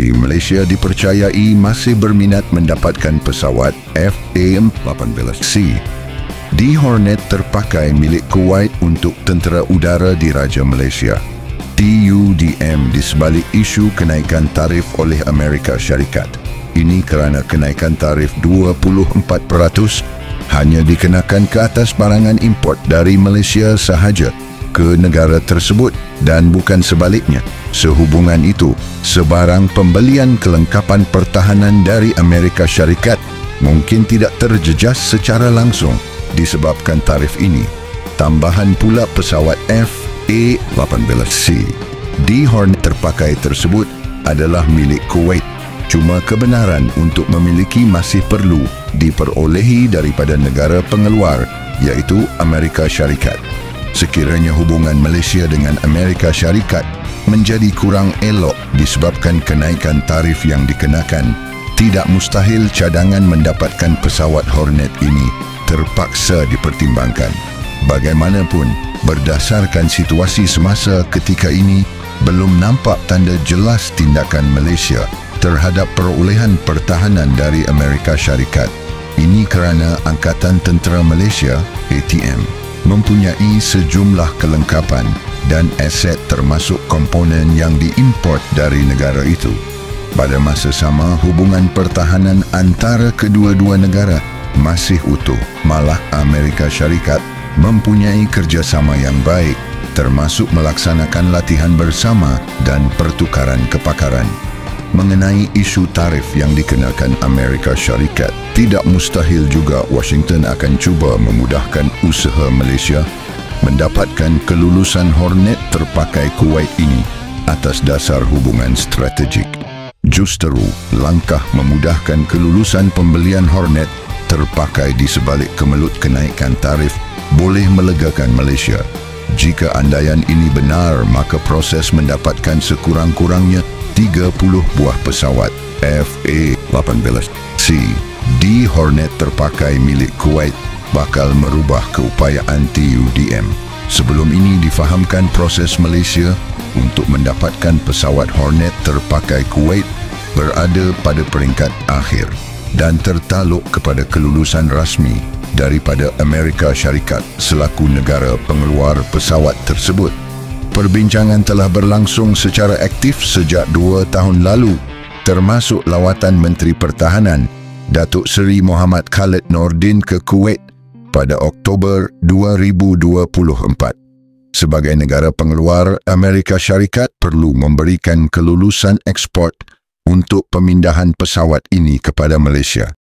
Malaysia dipercayai masih berminat mendapatkan pesawat FA-18C. D-Hornet terpakai milik Kuwait untuk tentera udara diraja Malaysia. TUDM di sebalik isu kenaikan tarif oleh Amerika Syarikat. Ini kerana kenaikan tarif 24% hanya dikenakan ke atas barangan import dari Malaysia sahaja ke negara tersebut dan bukan sebaliknya. Sehubungan itu, sebarang pembelian kelengkapan pertahanan dari Amerika Syarikat mungkin tidak terjejas secara langsung disebabkan tarif ini. Tambahan pula pesawat FA-18C. D-Hornet terpakai tersebut adalah milik Kuwait. Cuma kebenaran untuk memiliki masih perlu diperolehi daripada negara pengeluar, iaitu Amerika Syarikat. Sekiranya hubungan Malaysia dengan Amerika Syarikat menjadi kurang elok disebabkan kenaikan tarif yang dikenakan, tidak mustahil cadangan mendapatkan pesawat Hornet ini terpaksa dipertimbangkan. Bagaimanapun, berdasarkan situasi semasa ketika ini, belum nampak tanda jelas tindakan Malaysia terhadap perolehan pertahanan dari Amerika Syarikat. Ini kerana Angkatan Tentera Malaysia, ATM, mempunyai sejumlah kelengkapan dan aset termasuk komponen yang diimport dari negara itu. Pada masa sama, hubungan pertahanan antara kedua-dua negara masih utuh. Malah Amerika Syarikat mempunyai kerjasama yang baik, termasuk melaksanakan latihan bersama dan pertukaran kepakaran. Mengenai isu tarif yang dikenakan Amerika Syarikat, tidak mustahil juga Washington akan cuba memudahkan usaha Malaysia mendapatkan kelulusan Hornet terpakai Kuwait ini atas dasar hubungan strategik. Justeru, langkah memudahkan kelulusan pembelian Hornet terpakai di sebalik kemelut kenaikan tarif boleh melegakan Malaysia. Jika andaian ini benar, maka proses mendapatkan sekurang-kurangnya 30 buah pesawat FA-18C D-Hornet terpakai milik Kuwait bakal merubah keupayaan TUDM. Sebelum ini difahamkan proses Malaysia untuk mendapatkan pesawat Hornet terpakai Kuwait berada pada peringkat akhir dan tertaluk kepada kelulusan rasmi daripada Amerika Syarikat selaku negara pengeluar pesawat tersebut. Perbincangan telah berlangsung secara aktif sejak 2 tahun lalu, termasuk lawatan Menteri Pertahanan Datuk Seri Muhammad Khalid Nordin ke Kuwait pada Oktober 2024. Sebagai negara pengeluar, Amerika Syarikat perlu memberikan kelulusan ekspor untuk pemindahan pesawat ini kepada Malaysia.